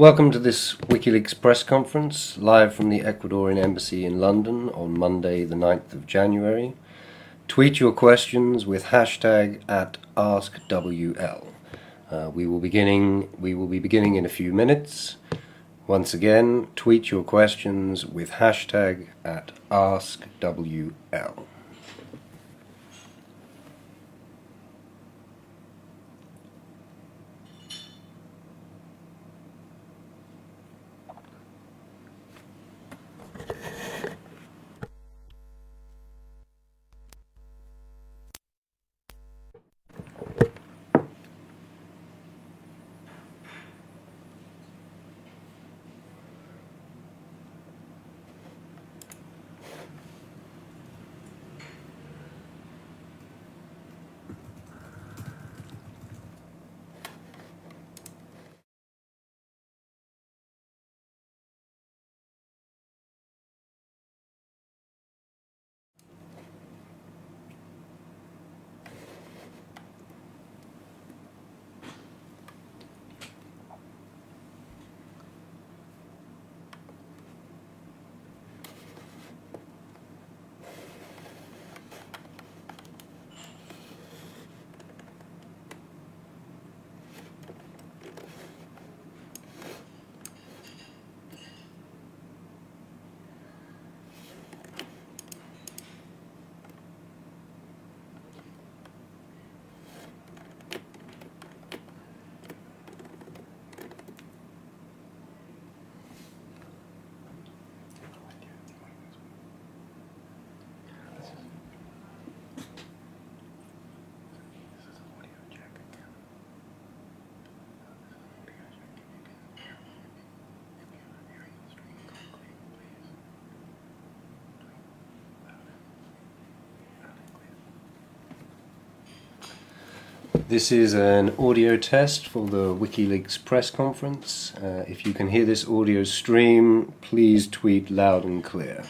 Welcome to this WikiLeaks press conference, live from the Ecuadorian Embassy in London on Monday the 9th of January. Tweet your questions with hashtag @AskWL. We will be beginning in a few minutes. Once again, tweet your questions with hashtag @AskWL. This is an audio test for the WikiLeaks press conference. If you can hear this audio stream, please tweet loud and clear.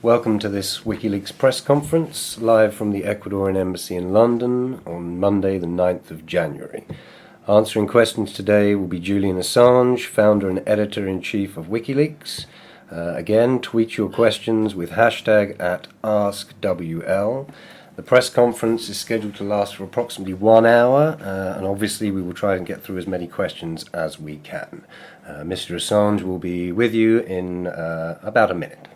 Welcome to this WikiLeaks press conference, live from the Ecuadorian Embassy in London on Monday the 9th of January. Answering questions today will be Julian Assange, founder and editor-in-chief of WikiLeaks. Again, tweet your questions with hashtag at AskWL. The press conference is scheduled to last for approximately 1 hour, and obviously we will try and get through as many questions as we can. Mr. Assange will be with you in about a minute.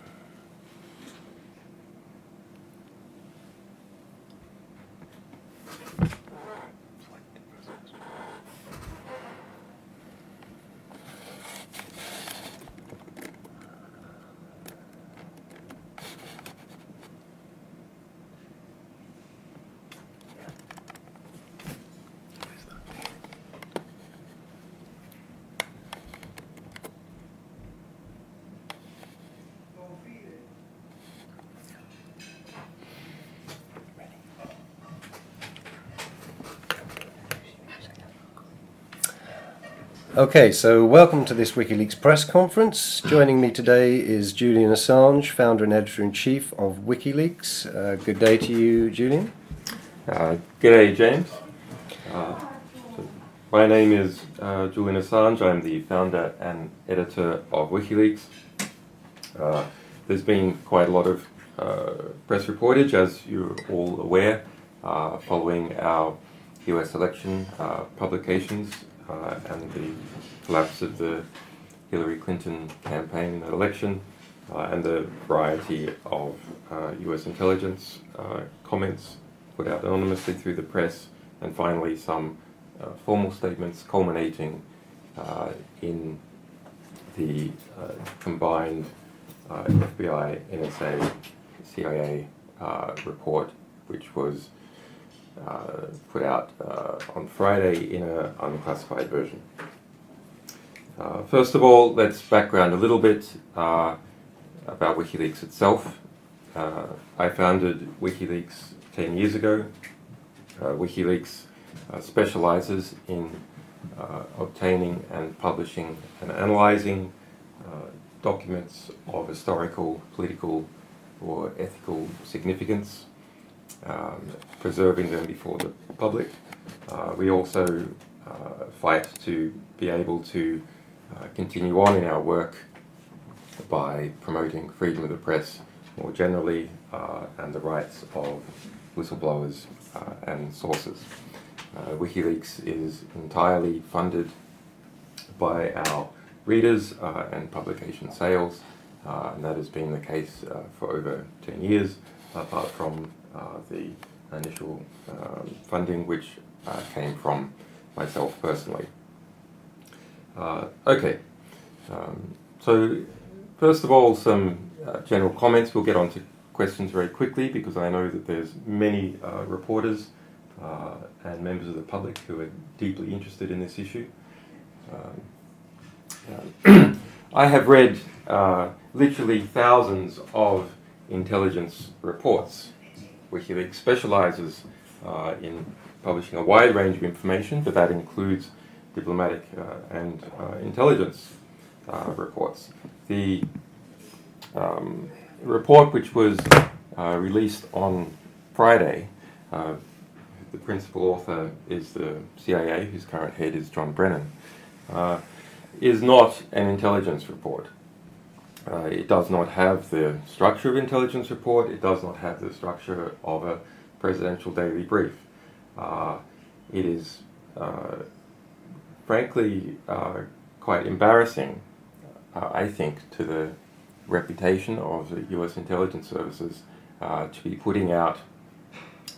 Okay, so welcome to this WikiLeaks press conference. Joining me today is Julian Assange, founder and editor-in-chief of WikiLeaks. Good day to you, Julian. G'day, James. My name is Julian Assange. I'm the founder and editor of WikiLeaks. There's been quite a lot of press reportage, as you're all aware, following our US election publications and the collapse of the Hillary Clinton campaign in that election, and the variety of US intelligence comments put out anonymously through the press, and finally some formal statements culminating in the combined FBI, NSA, CIA report, which was put out on Friday in an unclassified version. First of all, let's background a little bit about WikiLeaks itself. I founded WikiLeaks 10 years ago. WikiLeaks specializes in obtaining and publishing and analyzing documents of historical, political, or ethical significance, preserving them before the public. We also fight to be able to continue on in our work by promoting freedom of the press more generally, and the rights of whistleblowers and sources. WikiLeaks is entirely funded by our readers and publication sales, and that has been the case for over 10 years, apart from the initial funding, which came from myself personally. So first of all, some general comments. We'll get on to questions very quickly, because I know that there's many reporters and members of the public who are deeply interested in this issue. I have read literally thousands of intelligence reports. WikiLeaks specializes in publishing a wide range of information, but that includes diplomatic and intelligence reports. The report, which was released on Friday, the principal author is the CIA, whose current head is John Brennan, is not an intelligence report. It does not have the structure of an intelligence report. It does not have the structure of a presidential daily brief. It is, frankly, quite embarrassing, I think, to the reputation of the US intelligence services to be putting out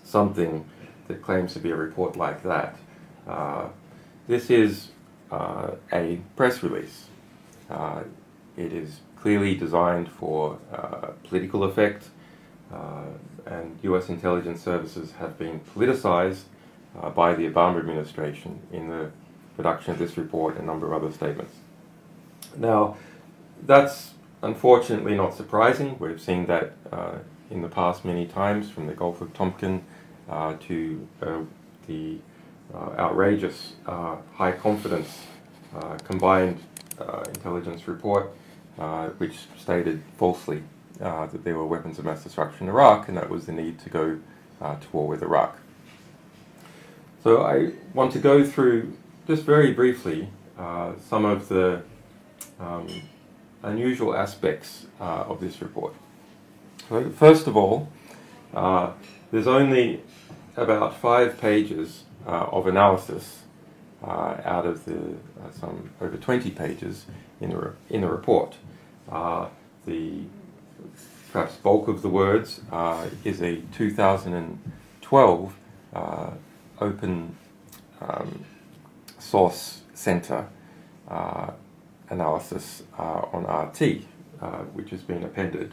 something that claims to be a report like that. This is a press release. It is clearly designed for political effect, and US intelligence services have been politicized by the Obama administration in the production of this report and a number of other statements. Now, that's unfortunately not surprising. We've seen that in the past many times, from the Gulf of Tonkin to the outrageous high confidence combined intelligence report, which stated falsely that there were weapons of mass destruction in Iraq, and that was the need to go to war with Iraq. So I want to go through, just very briefly, some of the unusual aspects of this report. So first of all, there's only about 5 pages of analysis out of the some over 20 pages in the report. The perhaps bulk of the words is a 2012 open source center analysis on RT, which has been appended.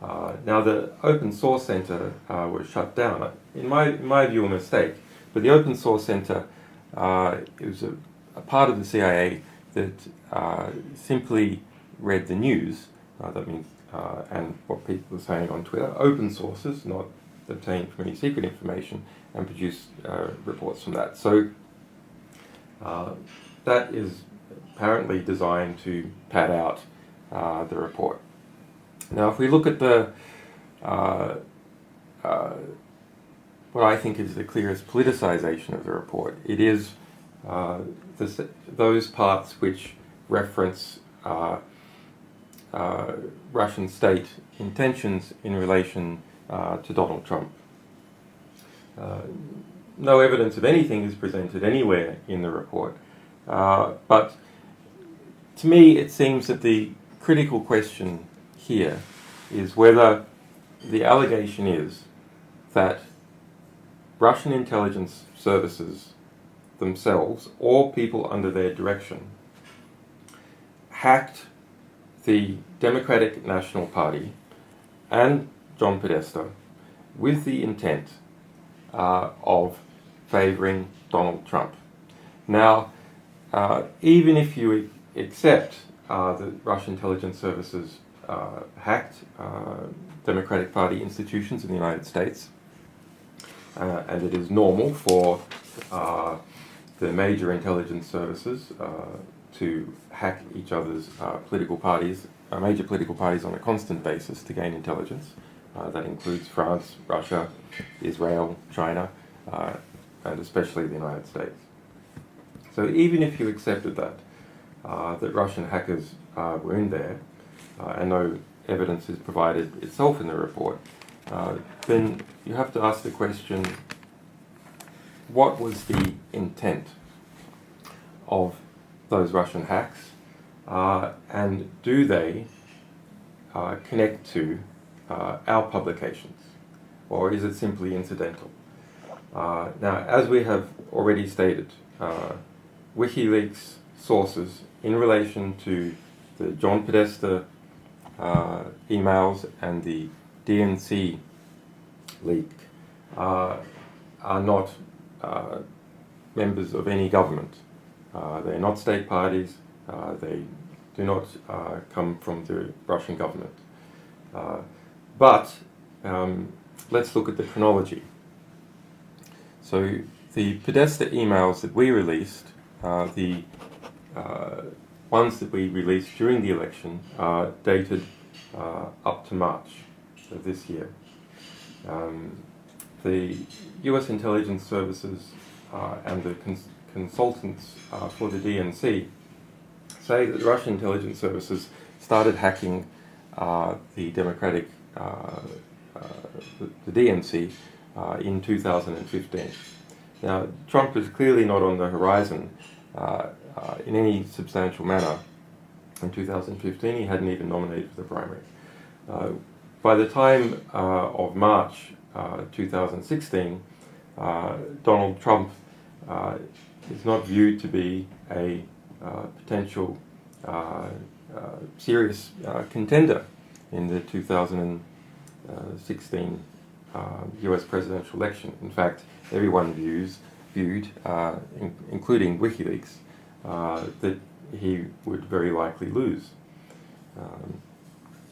Now the Open Source Center was shut down. In my view, a mistake. But the Open Source Center it was a part of the CIA that simply read the news. That means and what people are saying on Twitter, open sources, not obtained from any secret information, and produce reports from that. So that is apparently designed to pad out the report. Now, if we look at the what I think is the clearest politicization of the report, it is those parts which reference Russian state intentions in relation to Donald Trump. No evidence of anything is presented anywhere in the report, but to me it seems that the critical question here is whether the allegation is that Russian intelligence services themselves, or people under their direction, hacked the Democratic National Party and John Podesta with the intent of favouring Donald Trump. Now, even if you accept that Russian intelligence services hacked Democratic Party institutions in the United States, and it is normal for the major intelligence services to hack each other's political parties, major political parties on a constant basis to gain intelligence. That includes France, Russia, Israel, China, and especially the United States. So even if you accepted that Russian hackers were in there, and no evidence is provided itself in the report, then you have to ask the question, what was the intent of those Russian hacks, and do they connect to our publications, or is it simply incidental? Now, as we have already stated, WikiLeaks sources in relation to the John Podesta emails and the DNC leak are not members of any government. They're not state parties. They do not come from the Russian government. But let's look at the chronology. So the Podesta emails that we released, the ones that we released during the election, are dated up to March of this year. The US intelligence services and the consultants for the DNC say that the Russian intelligence services started hacking the Democratic, the DNC in 2015. Now, Trump is clearly not on the horizon in any substantial manner. In 2015, he hadn't even nominated for the primary. By the time of March 2016, Donald Trump is not viewed to be a potential serious contender in the 2016 US presidential election. In fact, everyone viewed, including WikiLeaks, that he would very likely lose.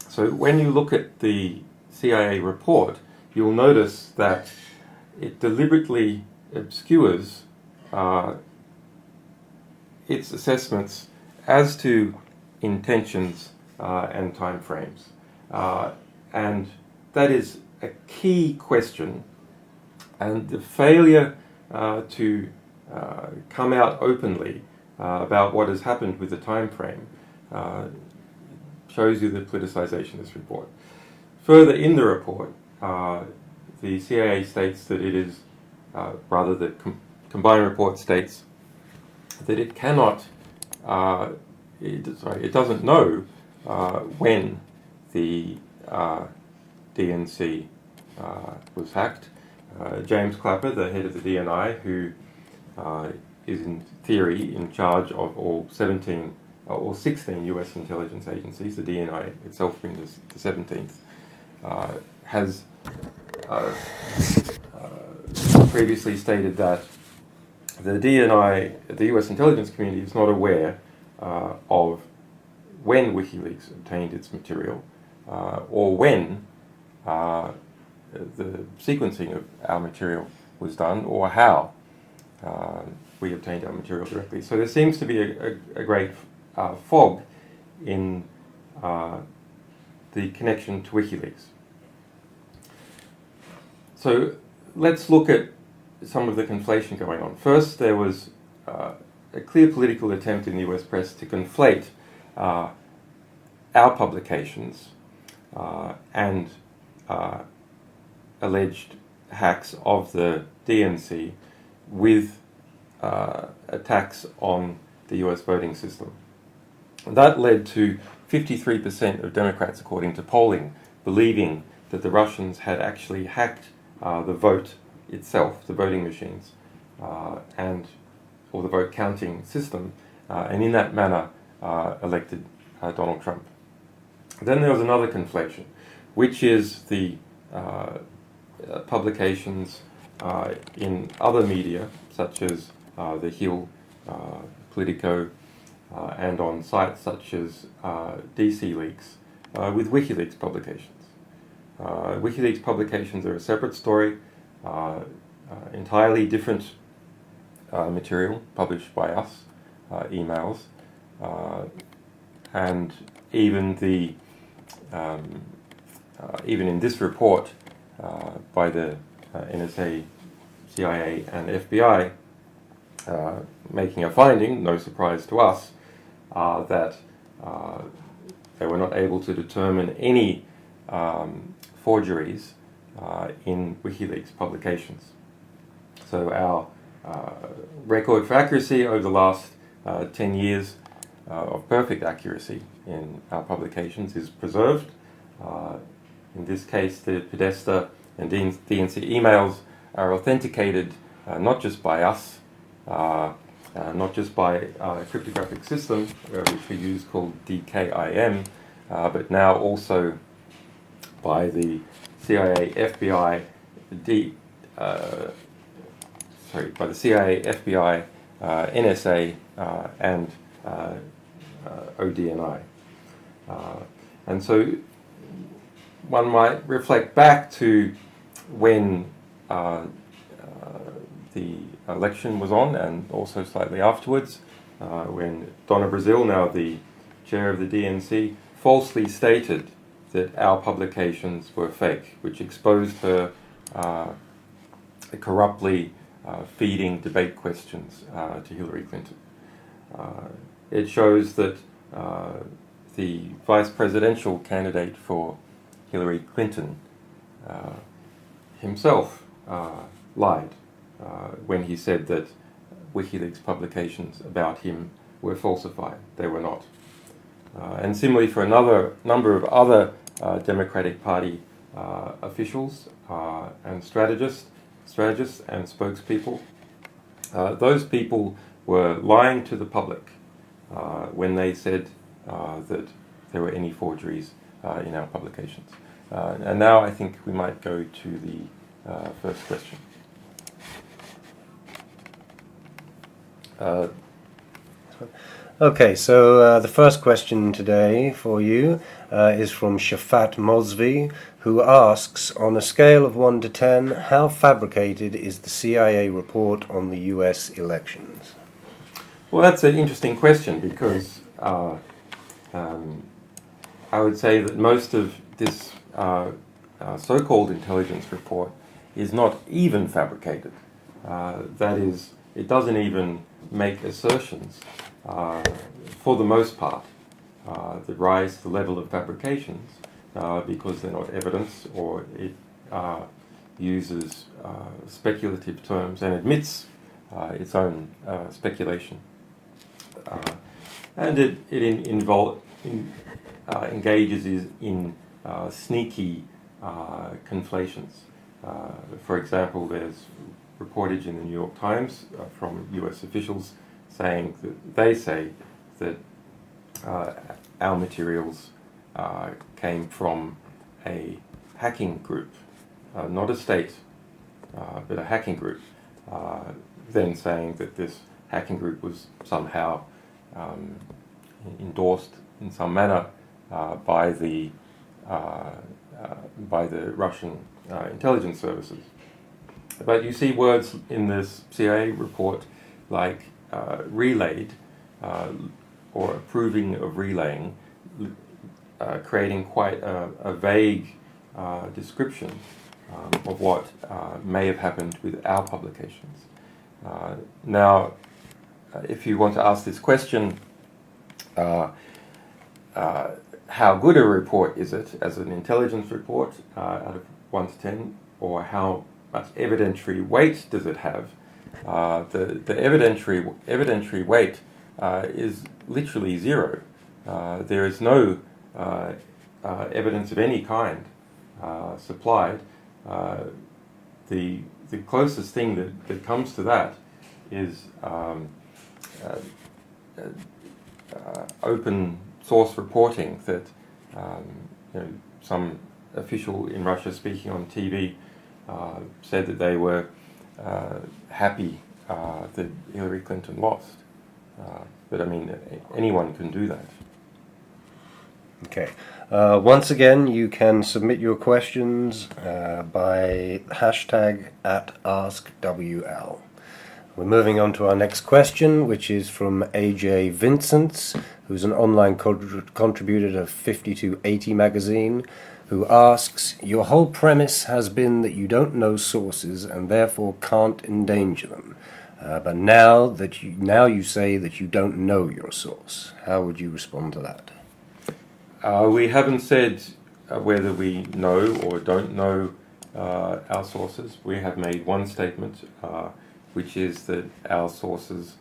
So when you look at the CIA report, you'll notice that it deliberately obscures its assessments as to intentions and timeframes. and that is a key question, and the failure to come out openly about what has happened with the time frame shows you the politicization of this report. Further in the report, the CIA states that it is, rather the combined report states that it cannot, it doesn't know when the DNC was hacked. James Clapper, the head of the DNI, who is in theory in charge of all 17 or 16 US intelligence agencies, the DNI itself being the 17th, has previously stated that the DNI, the US intelligence community, is not aware of when WikiLeaks obtained its material or when the sequencing of our material was done or how we obtained our material directly. So there seems to be a great fog in the connection to WikiLeaks. So let's look at some of the conflation going on. First, there was a clear political attempt in the US press to conflate our publications and alleged hacks of the DNC with attacks on the US voting system. That led to 53% of Democrats, according to polling, believing that the Russians had actually hacked the vote itself, the voting machines, or the vote counting system, and in that manner elected Donald Trump. Then there was another conflation, which is the publications in other media, such as The Hill, Politico, and on sites such as DC Leaks, with WikiLeaks publications. WikiLeaks publications are a separate story, entirely different material published by us, emails, and even the even in this report by the NSA, CIA, and FBI, making a finding, no surprise to us, that they were not able to determine any forgeries in WikiLeaks publications. So our record for accuracy over the last 10 years of perfect accuracy in our publications is preserved. In this case, the Podesta and DNC emails are authenticated not just by us, not just by a cryptographic system which we use called DKIM, but now also by the CIA, FBI, by the CIA, FBI, NSA, and ODNI. And so one might reflect back to when the election was on, and also slightly afterwards, when Donna Brazil, now the chair of the DNC, falsely stated that our publications were fake, which exposed her corruptly feeding debate questions to Hillary Clinton. It shows that the vice presidential candidate for Hillary Clinton himself lied when he said that WikiLeaks publications about him were falsified. They were not. And similarly for another number of other Democratic Party officials and strategists and spokespeople, those people were lying to the public when they said that there were any forgeries in our publications. And now I think we might go to the first question. Okay, so the first question today for you is from Shafat Mosvi, who asks, on a scale of 1 to 10, how fabricated is the CIA report on the US elections? Well, that's an interesting question because I would say that most of this so-called intelligence report is not even fabricated. That is, it doesn't even make assertions, for the most part, that rise to the level of fabrications, because they're not evidence, or it uses speculative terms and admits its own speculation. And it engages in sneaky conflations. For example, there's reportage in the New York Times from US officials saying that they say that our materials came from a hacking group, not a state, but a hacking group, then saying that this hacking group was somehow endorsed in some manner by the Russian intelligence services. But you see words in this CIA report like relayed or approving of relaying, creating quite a vague description of what may have happened with our publications. Now, if you want to ask this question, how good a report is it as an intelligence report out of 1 to 10, or how much evidentiary weight does it have? The evidentiary weight is literally zero. There is no evidence of any kind supplied. The closest thing that comes to that is open source reporting that some official in Russia speaking on TV said that they were happy that Hillary Clinton lost. But I mean, anyone can do that. Okay. Once again, you can submit your questions by hashtag @AskWL. We're moving on to our next question, which is from AJ Vincents, who's an online contributor to 5280 magazine, who asks, your whole premise has been that you don't know sources and therefore can't endanger them. But now you say that you don't know your source. How would you respond to that? We haven't said whether we know or don't know our sources. We have made one statement, which is that our sources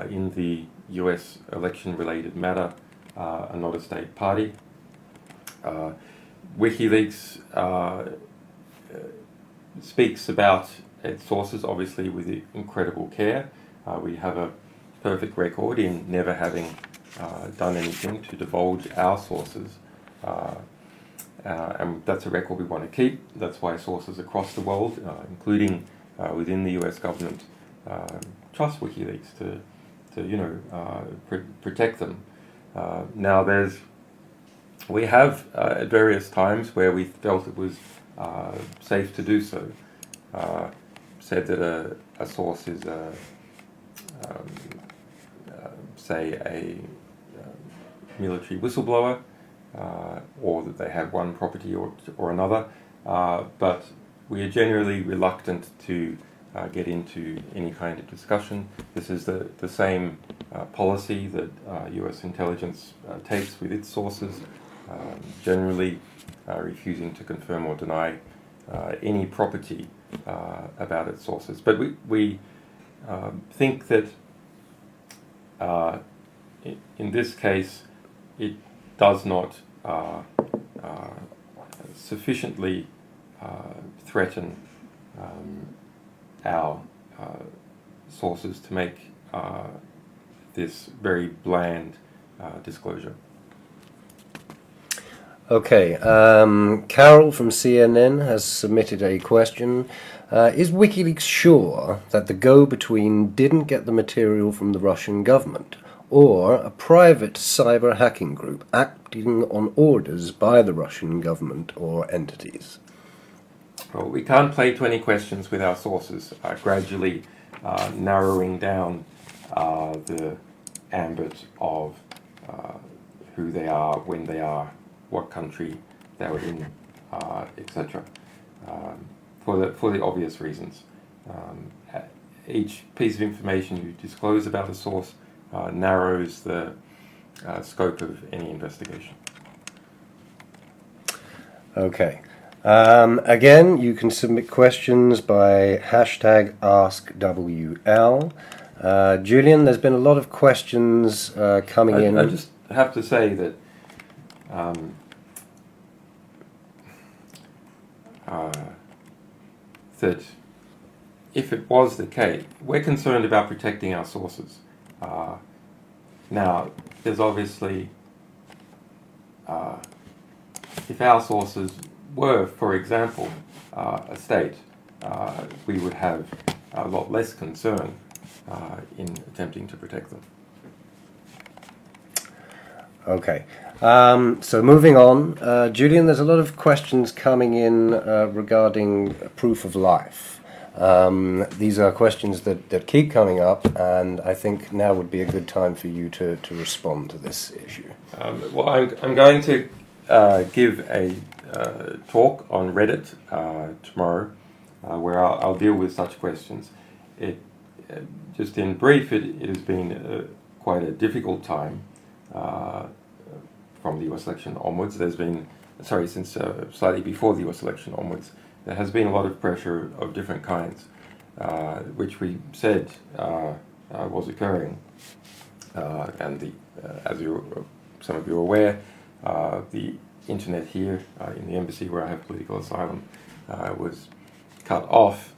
in the US election-related matter are not a state party. WikiLeaks speaks about its sources, obviously, with incredible care. We have a perfect record in never having done anything to divulge our sources. And that's a record we want to keep. That's why sources across the world, including within the US government, trust WikiLeaks to protect them. Now, we have at various times where we felt it was safe to do so. Said that a source is say a military whistleblower, or that they have one property or another, but we are generally reluctant to get into any kind of discussion. This is the same policy that US intelligence takes with its sources, generally refusing to confirm or deny any property about its sources. But we think that in this case it does not sufficiently threaten our sources to make this very bland disclosure. Okay, Carol from CNN has submitted a question. Is WikiLeaks sure that the go-between didn't get the material from the Russian government, or a private cyber hacking group acting on orders by the Russian government or entities? Well, we can't play 20 questions with our sources, gradually narrowing down the ambit of who they are, when they are, what country they were in, etc. For the obvious reasons. Each piece of information you disclose about a source narrows the scope of any investigation. Okay. Again, you can submit questions by hashtag AskWL. Julian, there's been a lot of questions coming in. I just have to say that that if it was the case, we're concerned about protecting our sources. Now, there's obviously, if our sources were, for example, a state, we would have a lot less concern in attempting to protect them. Okay. So moving on, Julian, there's a lot of questions coming in regarding proof of life. These are questions that keep coming up, and I think now would be a good time for you to respond to this issue. Well, I'm going to give a talk on Reddit tomorrow, where I'll deal with such questions. Just in brief, it has been quite a difficult time from the US election onwards. There's been, since slightly before the US election onwards, there has been a lot of pressure of different kinds, which we said was occurring. And as some of you are aware, the internet here in the embassy where I have political asylum was cut off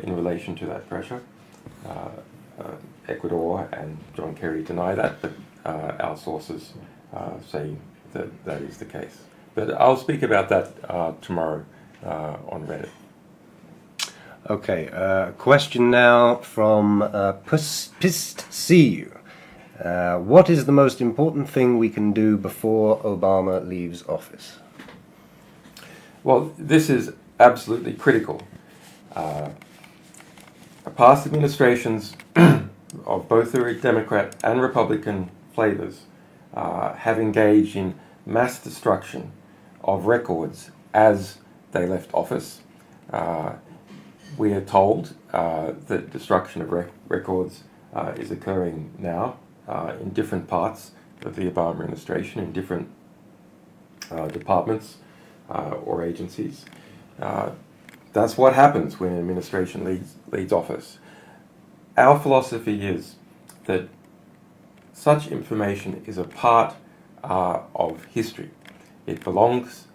in relation to that pressure. Ecuador and John Kerry deny that, but our sources say that that is the case. But I'll speak about that tomorrow on Reddit. Okay, question now from PistCU. What is the most important thing we can do before Obama leaves office? Well, this is absolutely critical. Past administrations of both the Democrat and Republican flavors have engaged in mass destruction of records as they left office. We are told that destruction of records is occurring now in different parts of the Obama administration, in different departments or agencies. That's what happens when an administration leads office. Our philosophy is that such information is a part of history. It belongs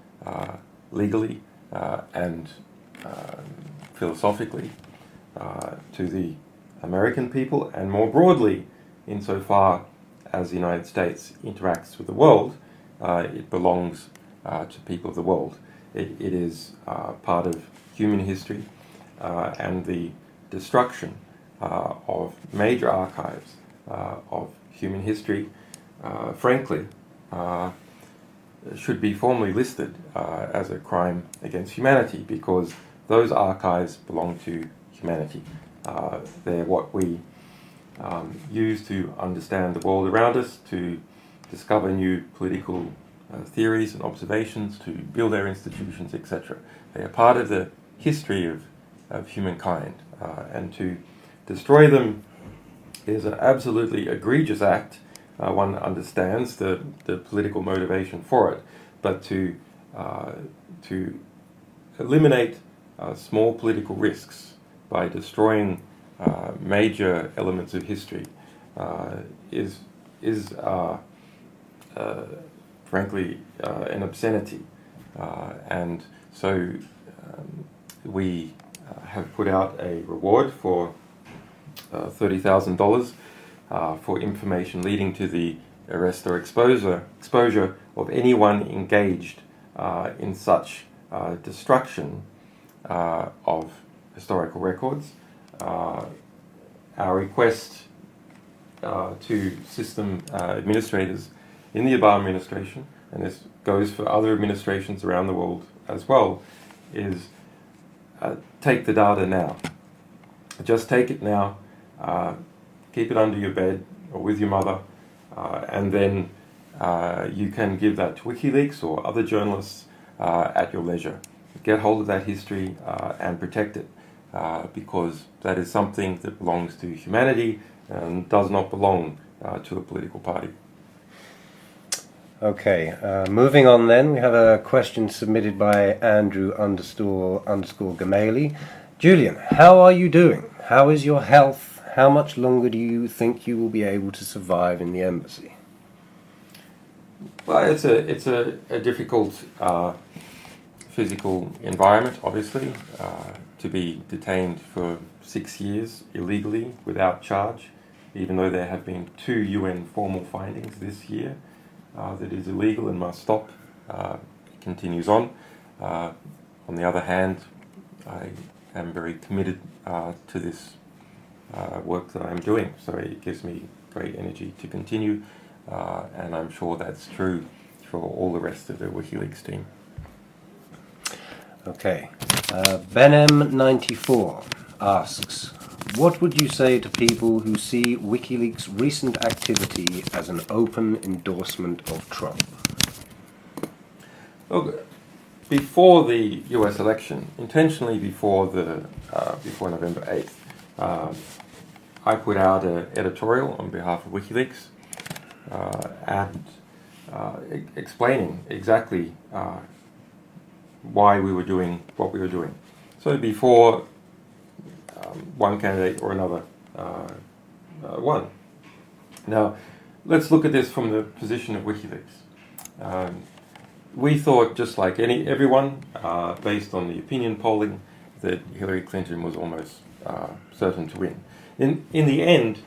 legally and philosophically to the American people, and more broadly, insofar as the United States interacts with the world, it belongs to people of the world. It is part of human history, and the destruction of major archives of human history, frankly, should be formally listed as a crime against humanity, because those archives belong to humanity. They're what we use to understand the world around us, to discover new political theories and observations, to build our institutions, etc. They are part of the history of humankind, and to destroy them is an absolutely egregious act. One understands the political motivation for it, but to eliminate small political risks by destroying major elements of history is frankly an obscenity, and so we have put out a reward for $30,000 for information leading to the arrest or exposure of anyone engaged in such destruction of historical records. Our request to system administrators in the Obama administration, and this goes for other administrations around the world as well, is take the data now. Just take it now, keep it under your bed or with your mother, and then you can give that to WikiLeaks or other journalists at your leisure. Get hold of that history and protect it, because that is something that belongs to humanity and does not belong to a political party. Okay, moving on then, we have a question submitted by Andrew underscore Gamali. Julian, how are you doing? How is your health? How much longer do you think you will be able to survive in the embassy? Well, it's a difficult physical environment, obviously, to be detained for 6 years illegally without charge, even though there have been 2 UN formal findings this year that is illegal and must stop. It continues on. On the other hand, I am very committed to this work that I'm doing, so it gives me great energy to continue, and I'm sure that's true for all the rest of the WikiLeaks team. Okay, Benem94 asks, what would you say to people who see WikiLeaks' recent activity as an open endorsement of Trump? Look, before the US election, intentionally before November 8th, I put out an editorial on behalf of WikiLeaks and explaining exactly why we were doing what we were doing. So before one candidate or another won. Now, let's look at this from the position of WikiLeaks. We thought, just like everyone, based on the opinion polling, that Hillary Clinton was almost certain to win. In the end,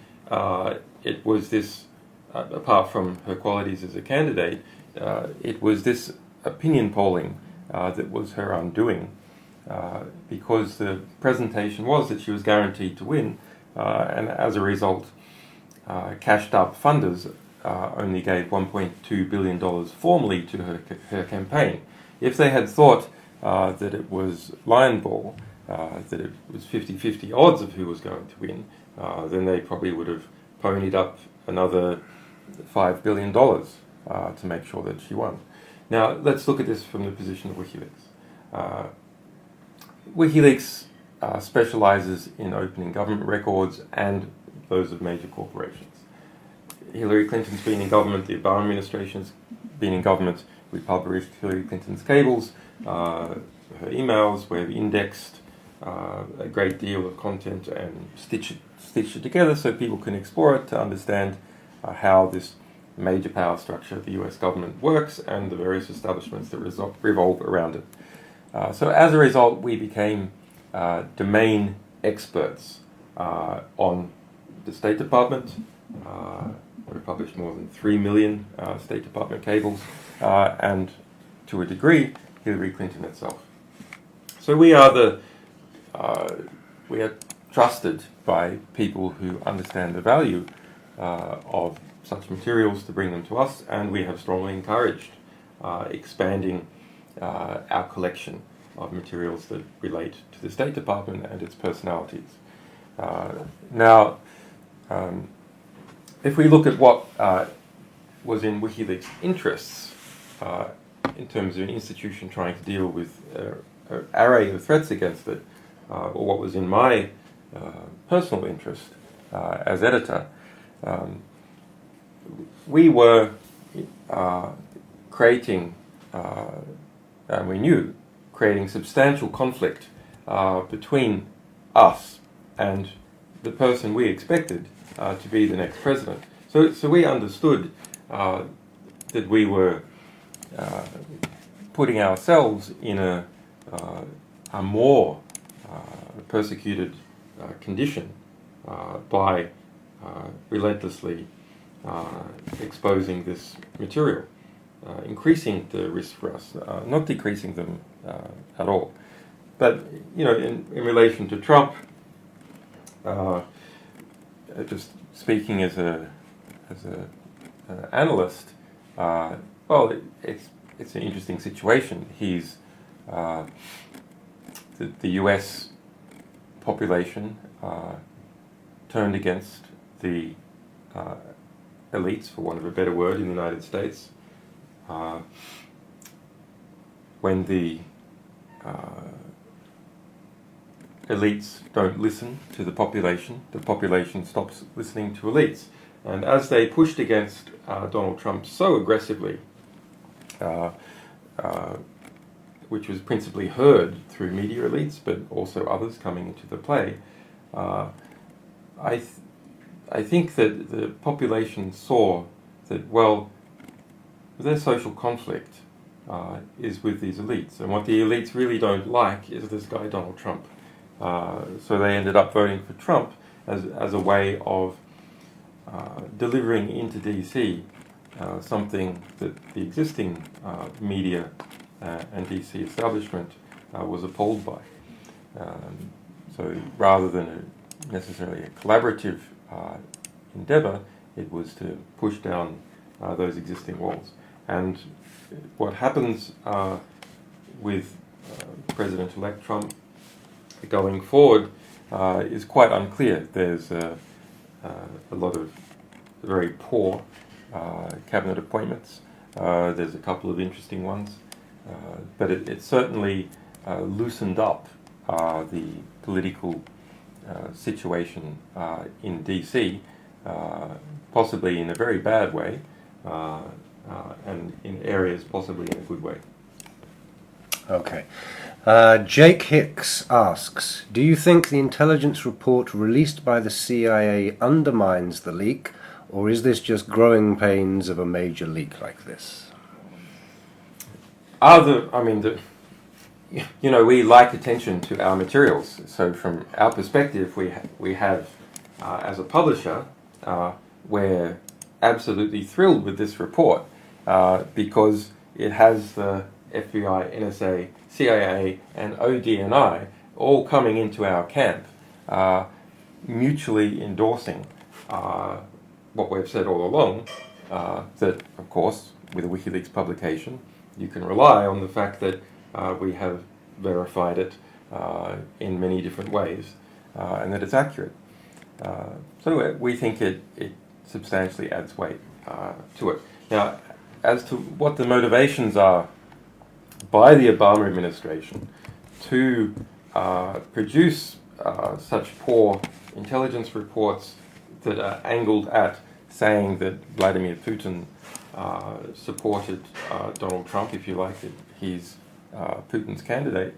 it was this, apart from her qualities as a candidate, it was this opinion polling that was her undoing, because the presentation was that she was guaranteed to win, and as a result, cashed up funders only gave $1.2 billion formally to her campaign. If they had thought that it was line ball, that it was 50-50 odds of who was going to win, then they probably would have ponied up another $5 billion to make sure that she won. Now, let's look at this from the position of WikiLeaks. WikiLeaks specializes in opening government records and those of major corporations. Hillary Clinton's been in government, the Obama administration's been in government. We published Hillary Clinton's cables, her emails. We've indexed a great deal of content and stitched it together so people can explore it to understand how this major power structure of the US government works and the various establishments that revolve around it. So as a result, we became domain experts on the State Department. We published more than 3 million State Department cables, and to a degree, Hillary Clinton itself. So we are trusted by people who understand the value of such materials to bring them to us, and we have strongly encouraged expanding our collection of materials that relate to the State Department and its personalities. Now, if we look at what was in WikiLeaks' interests in terms of an institution trying to deal with an array of threats against it, or what was in my personal interest as editor, we were creating, and we knew, creating substantial conflict between us and the person we expected to be the next president. So we understood that we were putting ourselves in a more persecuted condition by relentlessly exposing this material, increasing the risk for us, not decreasing them at all. But in relation to Trump, just speaking as an analyst, well, it's an interesting situation. He's the U.S. population turned against the elites, for want of a better word, in the United States. When the elites don't listen to the population stops listening to elites. And as they pushed against Donald Trump so aggressively, which was principally heard through media elites, but also others coming into the play, I think that the population saw that, well, their social conflict is with these elites, and what the elites really don't like is this guy Donald Trump. So they ended up voting for Trump as a way of delivering into DC something that the existing media and DC establishment was appalled by. So rather than necessarily a collaborative endeavour, it was to push down those existing walls. And what happens with President-elect Trump going forward is quite unclear. There's a lot of very poor cabinet appointments. There's a couple of interesting ones, but it certainly loosened up the political situation in DC, possibly in a very bad way, and in areas possibly in a good way. Okay. Jake Hicks asks, do you think the intelligence report released by the CIA undermines the leak, or is this just growing pains of a major leak like this? We like attention to our materials. So from our perspective, we have as a publisher, we're absolutely thrilled with this report because it has the FBI, NSA, CIA, and ODNI all coming into our camp, mutually endorsing what we've said all along, that, of course, with a WikiLeaks publication, you can rely on the fact that we have verified it in many different ways, and that it's accurate. So we think it substantially adds weight to it. Now, as to what the motivations are by the Obama administration to produce such poor intelligence reports that are angled at saying that Vladimir Putin supported Donald Trump, if you like, that he's Putin's candidate,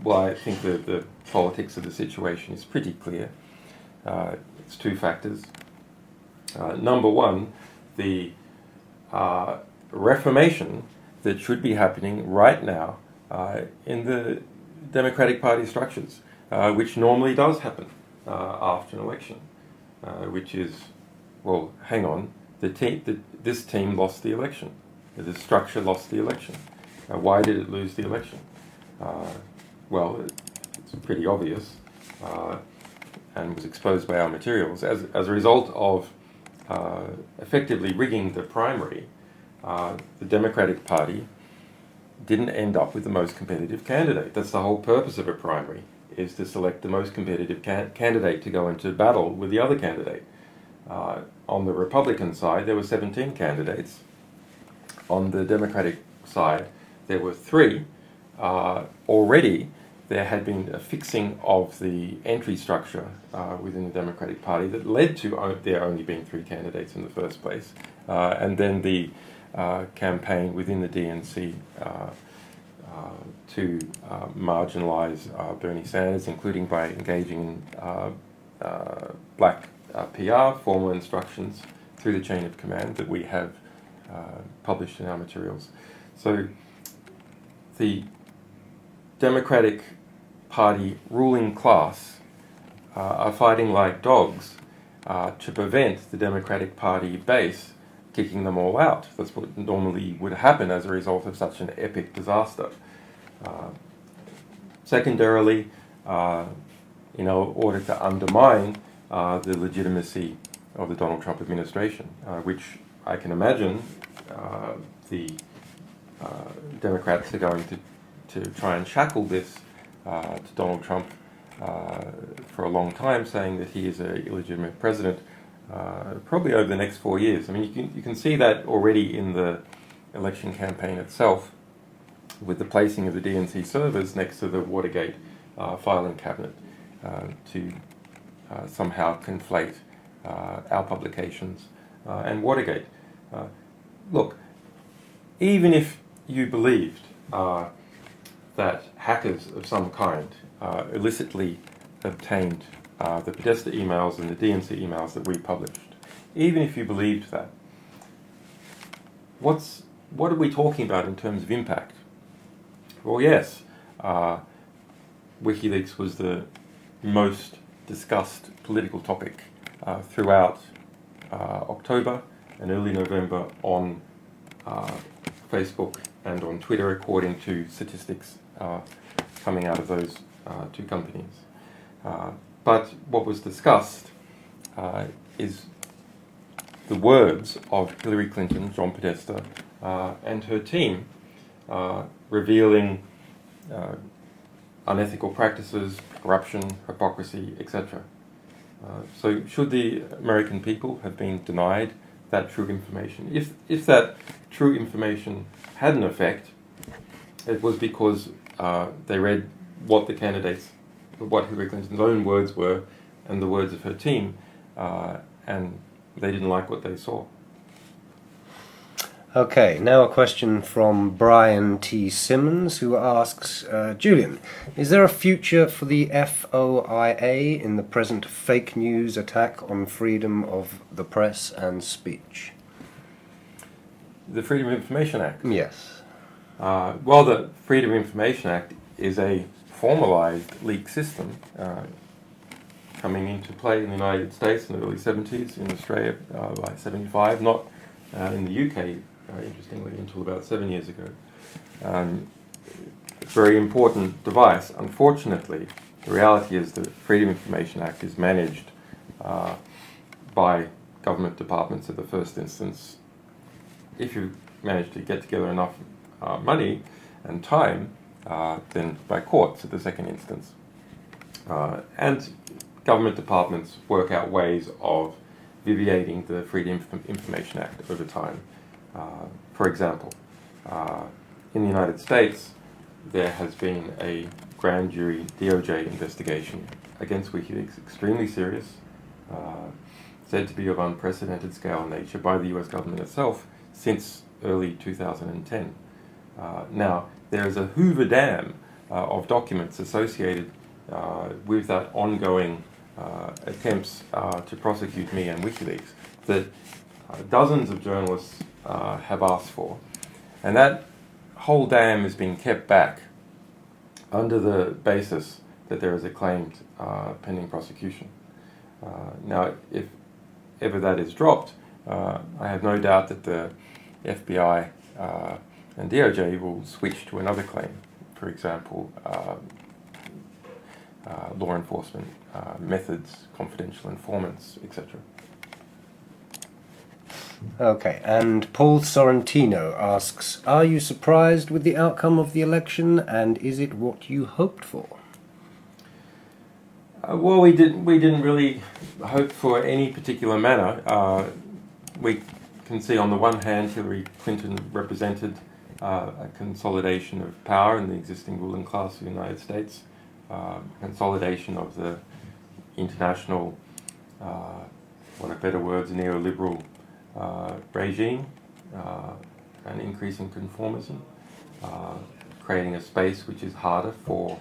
well, I think the politics of the situation is pretty clear. It's two factors. Number one, the reformation that should be happening right now in the Democratic Party structures, which normally does happen after an election, which is, well, hang on, this team lost the election. The structure lost the election. Why did it lose the election? Well, it's pretty obvious and was exposed by our materials. As a result of effectively rigging the primary, the Democratic Party didn't end up with the most competitive candidate. That's the whole purpose of a primary, is to select the most competitive candidate to go into battle with the other candidate. On the Republican side, there were 17 candidates. On the Democratic side, there were 3. Already, there had been a fixing of the entry structure within the Democratic Party that led to there only being 3 candidates in the first place. And then the campaign within the DNC to marginalize Bernie Sanders, including by engaging in black PR, formal instructions through the chain of command that we have published in our materials. So the Democratic Party ruling class are fighting like dogs to prevent the Democratic Party base kicking them all out. That's what normally would happen as a result of such an epic disaster. Secondarily, in order to undermine the legitimacy of the Donald Trump administration, which I can imagine the Democrats are going to try and shackle this to Donald Trump for a long time, saying that he is an illegitimate president. probably over the next 4 years. I mean, you can see that already in the election campaign itself, with the placing of the DNC servers next to the Watergate filing cabinet to somehow conflate our publications and Watergate. Look, even if you believed that hackers of some kind illicitly obtained the Podesta emails and the DNC emails that we published, even if you believed that, what are we talking about in terms of impact? Well, yes, WikiLeaks was the most discussed political topic throughout October and early November on Facebook and on Twitter, according to statistics coming out of those two companies. But what was discussed is the words of Hillary Clinton, John Podesta, and her team revealing unethical practices, corruption, hypocrisy, etc. So should the American people have been denied that true information? If that true information had an effect, it was because they read what the candidates, what Hillary Clinton's own words were and the words of her team, and they didn't like what they saw. Okay, now a question from Brian T. Simmons, who asks, Julian, is there a future for the FOIA in the present fake news attack on freedom of the press and speech? The Freedom of Information Act? Yes. Well, the Freedom of Information Act is a formalized leak system coming into play in the United States in the early 70s, in Australia by 75, not in the UK, interestingly, until about 7 years ago. Very important device. Unfortunately, the reality is the Freedom of Information Act is managed by government departments at the first instance. If you manage to get together enough money and time, then by courts at the second instance. And government departments work out ways of deviating the Freedom of Information Act over time. For example, in the United States, there has been a grand jury DOJ investigation against WikiLeaks, extremely serious, said to be of unprecedented scale and nature by the US government itself since early 2010. Now, there is a Hoover Dam of documents associated with that ongoing attempts to prosecute me and WikiLeaks that dozens of journalists have asked for. And that whole dam is being kept back under the basis that there is a claimed pending prosecution. Now, if ever that is dropped, I have no doubt that the FBI and DOJ will switch to another claim. For example, law enforcement methods, confidential informants, etc. Okay, and Paul Sorrentino asks, are you surprised with the outcome of the election, and is it what you hoped for? Well, we didn't really hope for any particular manner. We can see on the one hand Hillary Clinton represented a consolidation of power in the existing ruling class of the United States, consolidation of the international, what are better words, neoliberal regime, an increase in conformism, creating a space which is harder for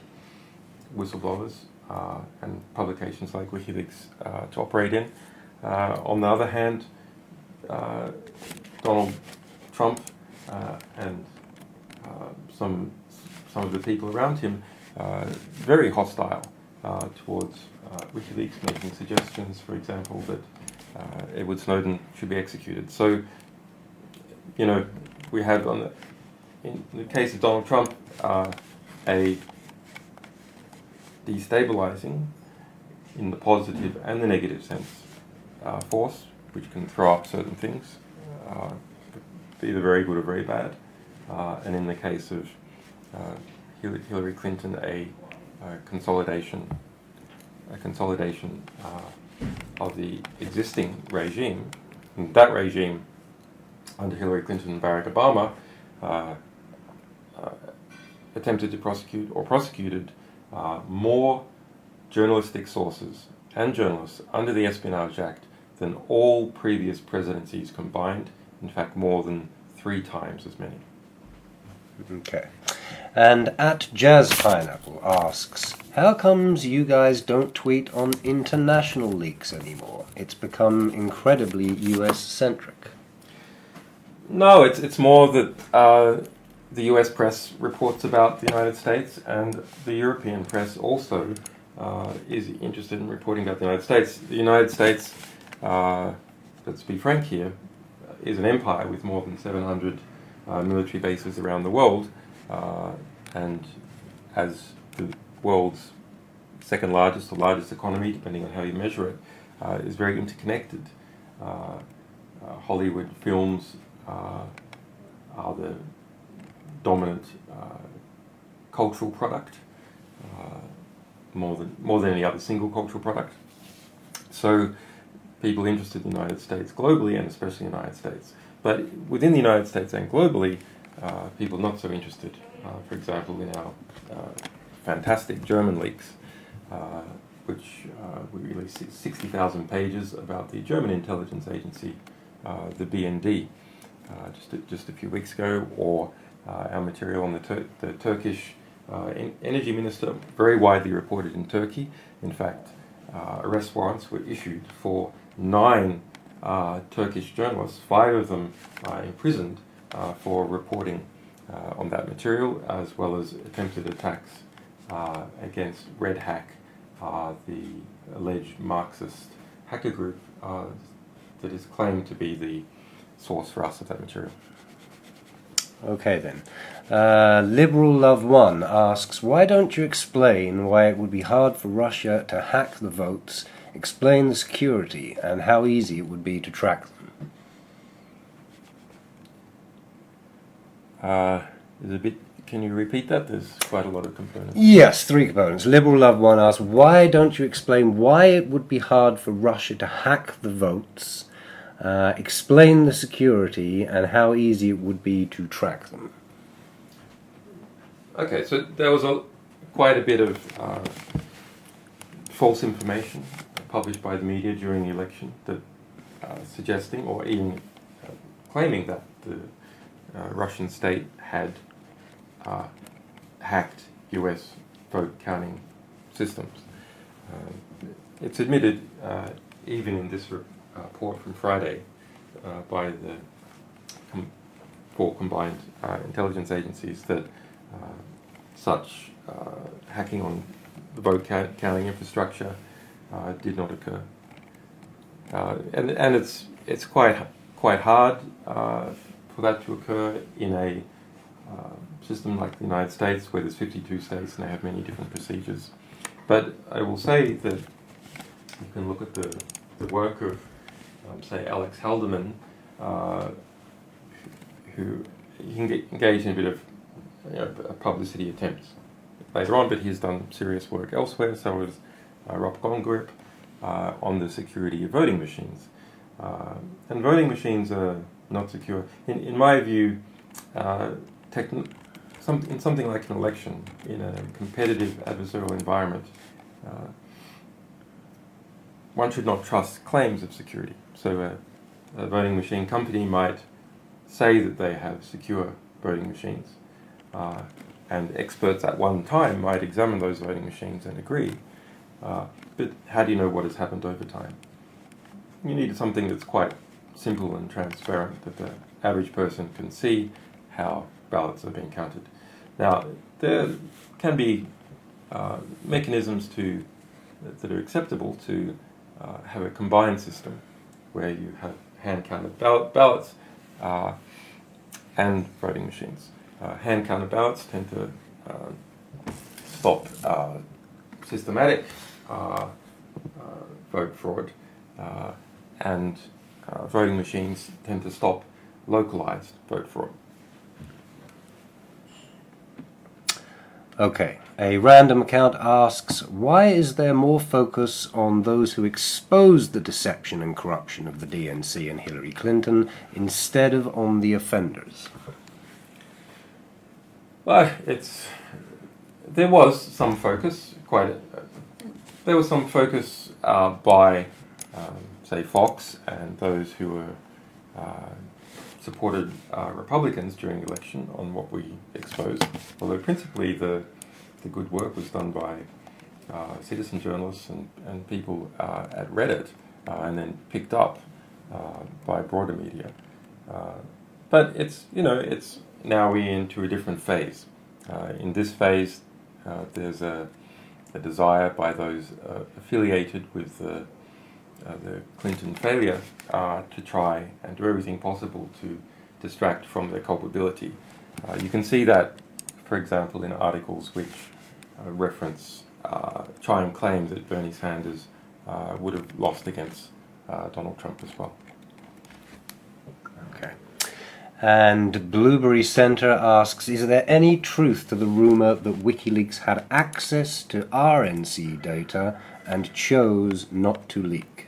whistleblowers and publications like WikiLeaks to operate in. On the other hand, Donald Trump and some of the people around him very hostile towards WikiLeaks, making suggestions, for example, that Edward Snowden should be executed. So, you know, we have in the case of Donald Trump a destabilizing, in the positive and the negative sense, force which can throw up certain things, either very good or very bad. And in the case of Hillary Clinton, a consolidation of the existing regime. And that regime, under Hillary Clinton and Barack Obama, attempted to prosecute or prosecuted more journalistic sources and journalists under the Espionage Act than all previous presidencies combined. In fact, more than 3 times as many. Okay. And at Jazz Pineapple asks, how comes you guys don't tweet on international leaks anymore? It's become incredibly US-centric. No, it's more that the US press reports about the United States, and the European press also is interested in reporting about the United States. The United States, let's be frank here, is an empire with more than 700 military bases around the world, and as the world's second largest or largest economy, depending on how you measure it, is very interconnected. Hollywood films are the dominant cultural product, more than any other single cultural product. So people interested in the United States globally, and especially the United States. But within the United States and globally, people not so interested. For example, in our fantastic German leaks, which we released 60,000 pages about the German intelligence agency, the BND, just a few weeks ago, or our material on the Turkish energy minister, very widely reported in Turkey. In fact, arrest warrants were issued for 9 Turkish journalists, 5 of them imprisoned for reporting on that material, as well as attempted attacks against Red Hack, the alleged Marxist hacker group that is claimed to be the source for us of that material. Okay then. Liberal Love One asks, why don't you explain why it would be hard for Russia to hack the votes, explain the security, and how easy it would be to track them? Can you repeat that? There's quite a lot of components. Yes, 3 components. Liberal Love One asks, why don't you explain why it would be hard for Russia to hack the votes, explain the security, and how easy it would be to track them? Okay, so there was quite a bit of false information published by the media during the election that suggesting or even claiming that the Russian state had hacked US vote counting systems. It's admitted, even in this report from Friday, by the 4 combined intelligence agencies, that such hacking on the vote counting infrastructure did not occur, and it's quite hard for that to occur in a system like the United States, where there's 52 states and they have many different procedures. But I will say that you can look at the work of, say, Alex Haldeman, who engaged in a bit of publicity attempts later on, but he's done serious work elsewhere. So has Rob Gongrup on the security of voting machines. And voting machines are not secure. In my view, in something like an election, in a competitive adversarial environment, one should not trust claims of security. So a voting machine company might say that they have secure voting machines, and experts at one time might examine those voting machines and agree. But how do you know what has happened over time? You need something that's quite simple and transparent, that the average person can see how ballots are being counted. Now, there can be mechanisms that are acceptable to have a combined system where you have hand-counted ballots and voting machines. Hand-counted ballots tend to stop systematic vote fraud, and voting machines tend to stop localized vote fraud. Okay. A random account asks, why is there more focus on those who exposed the deception and corruption of the DNC and Hillary Clinton instead of on the offenders? Well, there was some focus, there was some focus by, say, Fox and those who were supported Republicans during the election on what we exposed, although principally the good work was done by citizen journalists and people at Reddit, and then picked up by broader media. But it's now we're into a different phase. In this phase, there's a desire by those affiliated with the Clinton failure to try and do everything possible to distract from their culpability. You can see that, for example, in articles which reference try and claim that Bernie Sanders would have lost against Donald Trump as well. Okay. And Blueberry Center asks, is there any truth to the rumor that WikiLeaks had access to RNC data and chose not to leak?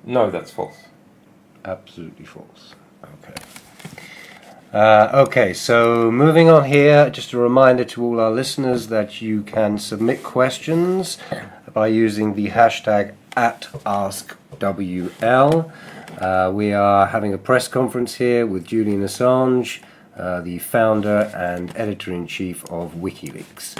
No, that's false. Absolutely false. Okay. Okay, so moving on here, just a reminder to all our listeners that you can submit questions by using the hashtag @AskWL. We are having a press conference here with Julian Assange, the founder and editor-in-chief of WikiLeaks.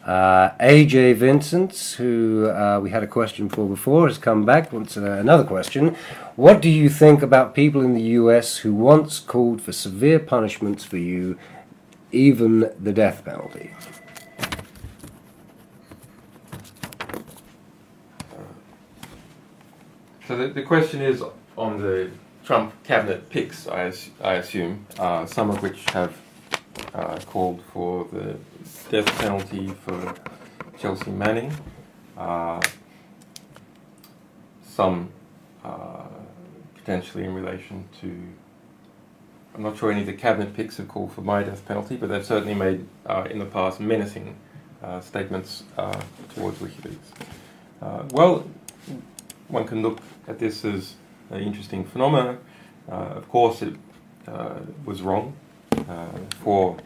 AJ Vincent, who we had a question for before, has come back, wants another question. What do you think about people in the US who once called for severe punishments for you, even the death penalty? So the question is on the Trump cabinet picks, I assume, some of which have called for the death penalty for Chelsea Manning, some potentially in relation to, I'm not sure any of the cabinet picks have called for my death penalty, but they've certainly made in the past menacing statements towards WikiLeaks. Well, one can look at this as an interesting phenomenon. Of course, it was wrong for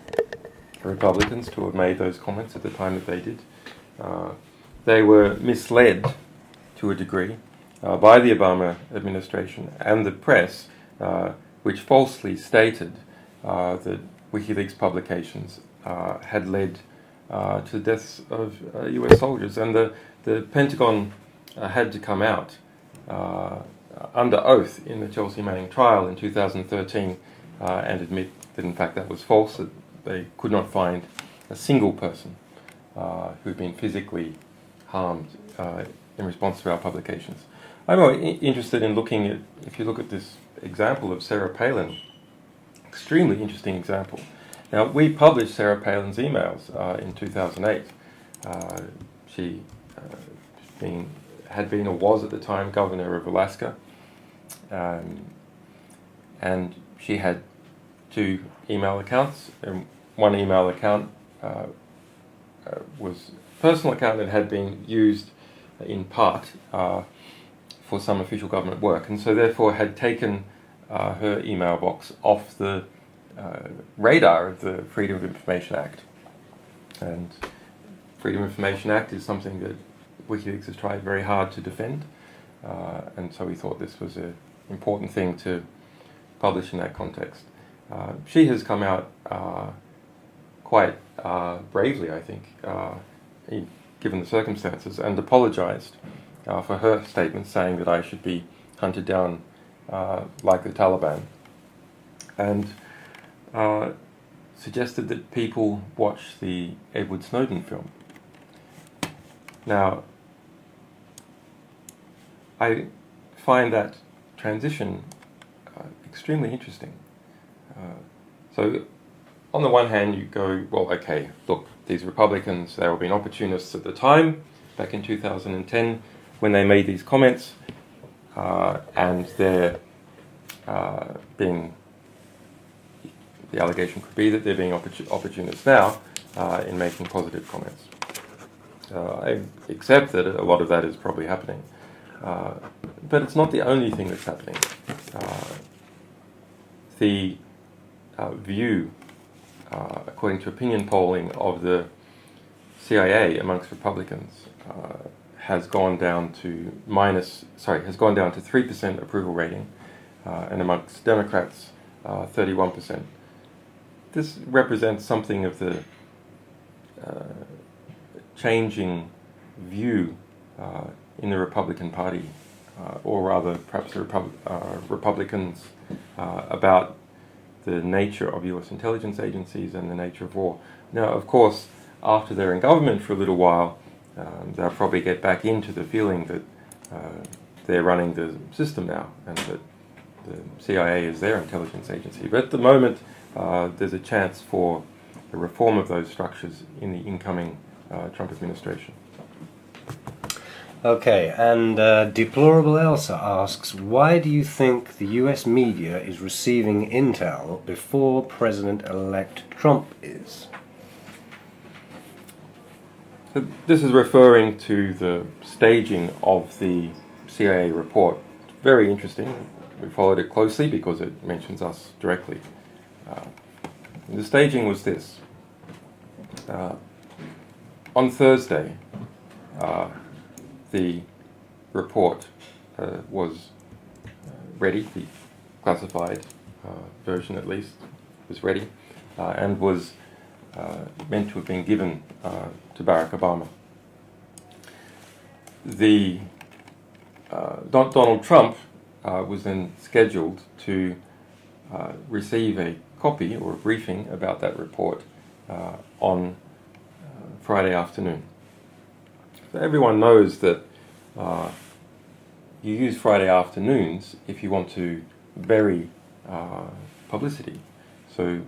Republicans to have made those comments at the time that they did. They were misled to a degree by the Obama administration and the press, which falsely stated that WikiLeaks publications had led to the deaths of US soldiers. And the Pentagon had to come out under oath in the Chelsea Manning trial in 2013 and admit that in fact that was false, that they could not find a single person who had been physically harmed in response to our publications. I'm more interested in looking at, if you look at this example of Sarah Palin, extremely interesting example. Now, we published Sarah Palin's emails in 2008. She had been or was at the time governor of Alaska, and she had two email accounts. One email account was a personal account that had been used in part for some official government work, and so therefore had taken her email box off the radar of the Freedom of Information Act. And Freedom of Information Act is something that WikiLeaks has tried very hard to defend, and so we thought this was an important thing to publish in that context. She has come out quite bravely, I think, given the circumstances, and apologized for her statement saying that I should be hunted down like the Taliban, and suggested that people watch the Edward Snowden film. Now, I find that transition extremely interesting. So, on the one hand, you go, well, okay, look, these Republicans, they were being opportunists at the time, back in 2010, when they made these comments, and they're being the allegation could be that they're being opportunists now in making positive comments. I accept that a lot of that is probably happening. But it's not the only thing that's happening. The view, according to opinion polling, of the CIA amongst Republicans has gone down to 3% approval rating, and amongst Democrats, 31%. This represents something of the changing view in the Republican Party, or rather perhaps the Republicans, about the nature of US intelligence agencies and the nature of war. Now, of course, after they're in government for a little while, they'll probably get back into the feeling that they're running the system now and that the CIA is their intelligence agency. But at the moment, there's a chance for a reform of those structures in the incoming Trump administration. Okay, and Deplorable Elsa asks, why do you think the US media is receiving intel before President-elect Trump is? So this is referring to the staging of the CIA report. Very interesting. We followed it closely because it mentions us directly. The staging was this. On Thursday, the report was ready, the classified version at least was ready, and was meant to have been given to Barack Obama. Donald Trump was then scheduled to receive a copy or a briefing about that report on Friday afternoon. So everyone knows that you use Friday afternoons if you want to vary publicity. So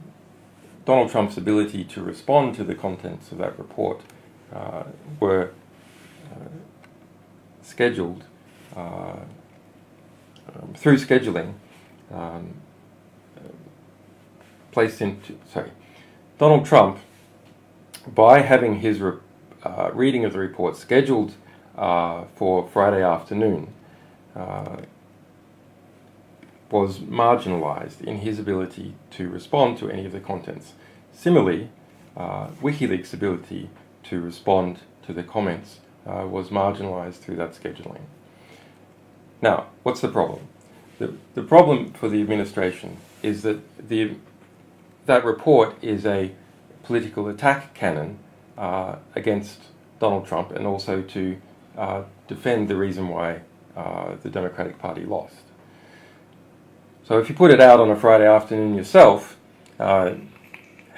Donald Trump's ability to respond to the contents of that report were scheduled through scheduling, Donald Trump, by having his reading of the report scheduled for Friday afternoon, was marginalized in his ability to respond to any of the contents. Similarly, WikiLeaks' ability to respond to the comments was marginalized through that scheduling. Now, what's the problem? The problem for the administration is that that report is a political attack cannon against Donald Trump, and also to defend the reason why the Democratic Party lost. So if you put it out on a Friday afternoon yourself, how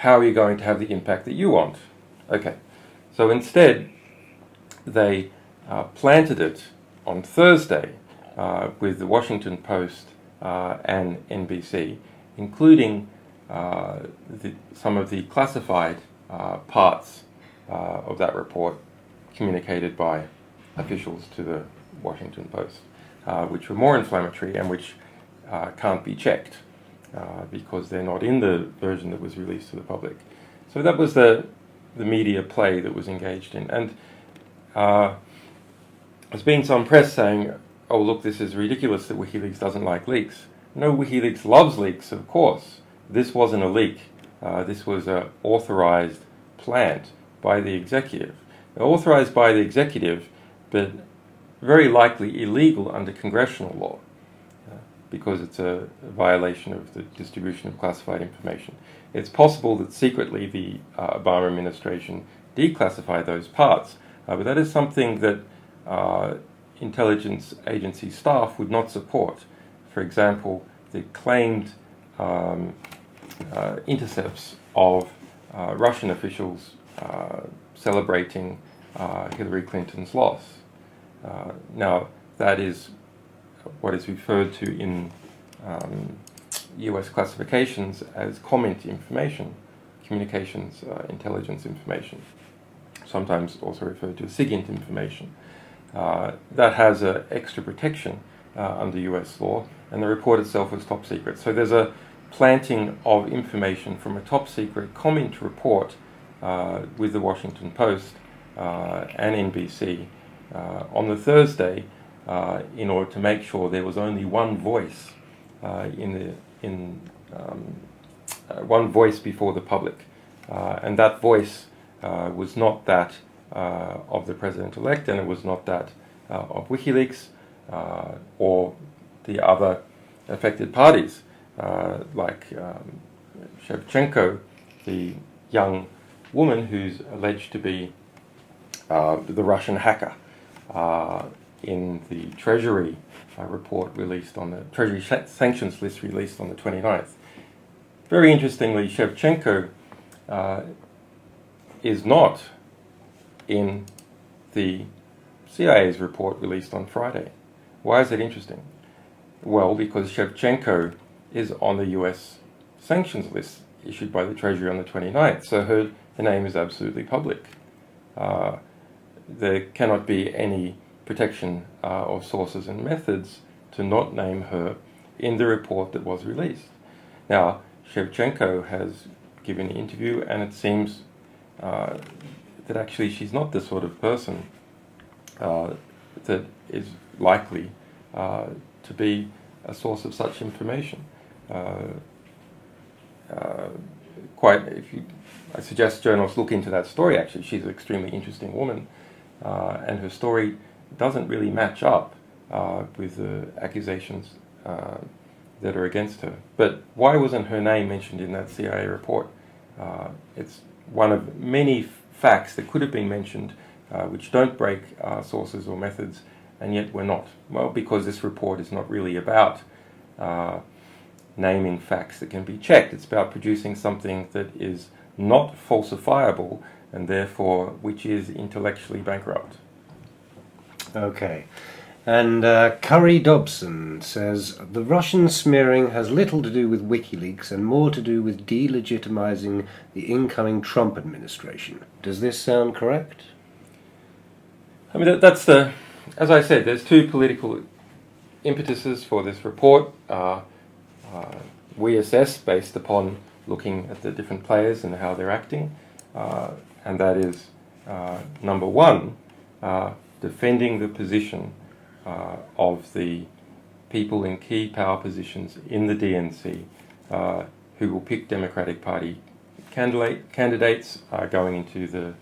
are you going to have the impact that you want? Okay, so instead they planted it on Thursday with the Washington Post and NBC, including some of the classified parts of that report communicated by officials to the Washington Post, which were more inflammatory and which can't be checked because they're not in the version that was released to the public. So that was the media play that was engaged in. And there's been some press saying, oh, look, this is ridiculous that WikiLeaks doesn't like leaks. No, WikiLeaks loves leaks, of course. This wasn't a leak. This was an authorized plant by the executive. Authorized by the executive, but very likely illegal under congressional law, because it's a violation of the distribution of classified information. It's possible that secretly the Obama administration declassified those parts, but that is something that intelligence agency staff would not support. For example, the claimed intercepts of Russian officials celebrating Hillary Clinton's loss. Now, that is what is referred to in US classifications as comment information, communications intelligence information, sometimes also referred to as SIGINT information. That has extra protection under US law, and the report itself was top secret. So there's a planting of information from a top secret comment report with the Washington Post and NBC on the Thursday in order to make sure there was only one voice one voice before the public, and that voice was not that of the president-elect, and it was not that of WikiLeaks or the other affected parties, like Shevchenko, the young woman who's alleged to be the Russian hacker in the Treasury report released on the Treasury sanctions list released on the 29th. Very interestingly, Shevchenko is not in the CIA's report released on Friday. Why is that interesting? Well, because Shevchenko is on the US sanctions list issued by the Treasury on the 29th, so her name is absolutely public. There cannot be any protection of sources and methods to not name her in the report that was released. Now, Shevchenko has given an interview, and it seems that actually she's not the sort of person that is likely to be a source of such information. I suggest journalists look into that story. Actually, she's an extremely interesting woman, and her story doesn't really match up with the accusations that are against her. But why wasn't her name mentioned in that CIA report? It's one of many facts that could have been mentioned which don't break sources or methods, and yet were not. Well, because this report is not really about naming facts that can be checked. It's about producing something that is not falsifiable, and therefore which is intellectually bankrupt. Okay. And Curry Dobson says, the Russian smearing has little to do with WikiLeaks and more to do with delegitimizing the incoming Trump administration. Does this sound correct? I mean, as I said, there's two political impetuses for this report. We assess based upon looking at the different players and how they're acting, and that is, number one, defending the position of the people in key power positions in the DNC who will pick Democratic Party candidates going into the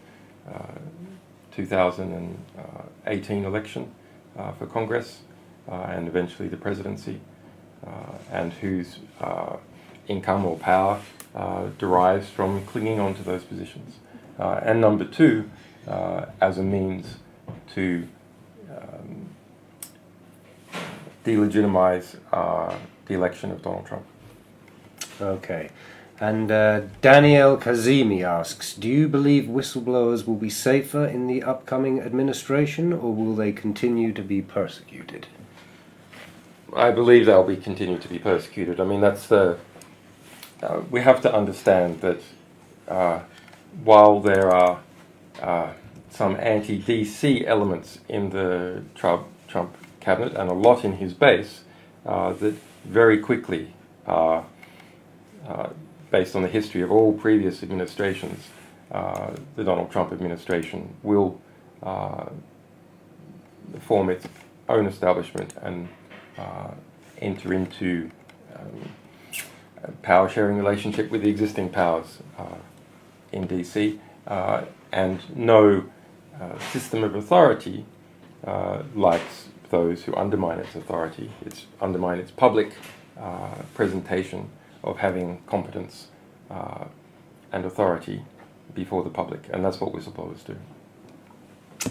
2018 election for Congress and eventually the presidency, and whose income or power derives from clinging on to those positions. And number two, as a means to delegitimize the election of Donald Trump. Okay. And Danielle Kazemi asks, do you believe whistleblowers will be safer in the upcoming administration, or will they continue to be persecuted? I believe they'll continue to be persecuted. I mean, that's we have to understand that while there are some anti-DC elements in the Trump cabinet and a lot in his base, that very quickly, based on the history of all previous administrations, the Donald Trump administration will form its own establishment and enter into a power-sharing relationship with the existing powers in DC, and no system of authority likes those who undermine its authority, undermine its public presentation of having competence and authority before the public, and that's what whistleblowers do.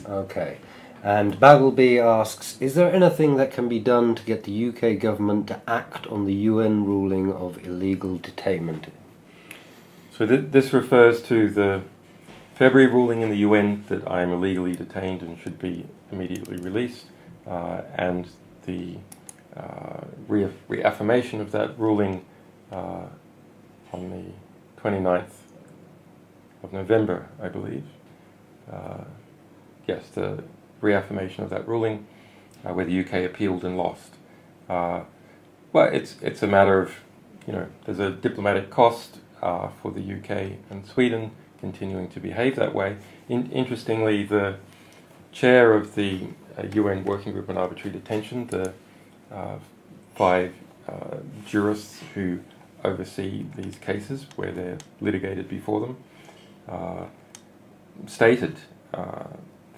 Okay. And Baggleby asks, is there anything that can be done to get the UK government to act on the UN ruling of illegal detainment? So this refers to the February ruling in the UN that I am illegally detained and should be immediately released, and the reaffirmation of that ruling on the 29th of November, I believe. Yes, the reaffirmation of that ruling, where the UK appealed and lost. Well, it's a matter of there's a diplomatic cost for the UK and Sweden continuing to behave that way. Interestingly, the chair of the UN Working Group on Arbitrary Detention, the 5 jurists who oversee these cases where they're litigated before them, stated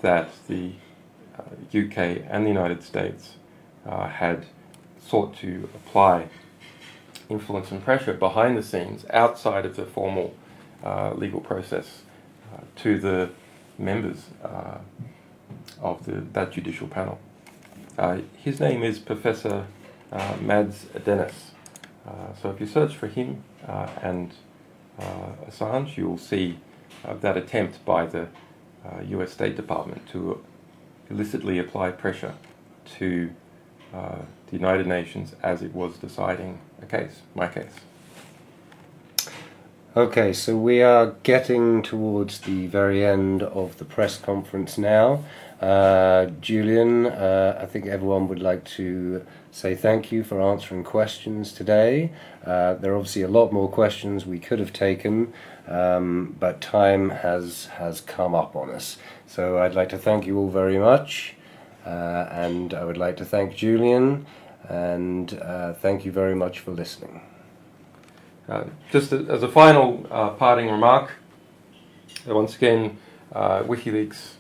that the UK and the United States had sought to apply influence and pressure behind the scenes, outside of the formal legal process, to the members of that judicial panel. His name is Professor Mads Dennis. So if you search for him and Assange, you'll see that attempt by the US State Department to illicitly apply pressure to the United Nations as it was deciding a case, my case. Okay, so we are getting towards the very end of the press conference now. Julian, I think everyone would like to say thank you for answering questions today. There are obviously a lot more questions we could have taken, but time has come up on us. So I'd like to thank you all very much, and I would like to thank Julian, and thank you very much for listening. Just as a final parting remark, once again, WikiLeaks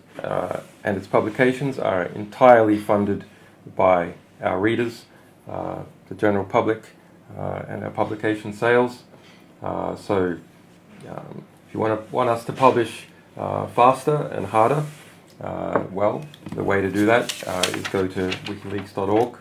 and its publications are entirely funded by our readers, the general public, and our publication sales. So if you want us to publish faster and harder, well, the way to do that is go to wikileaks.org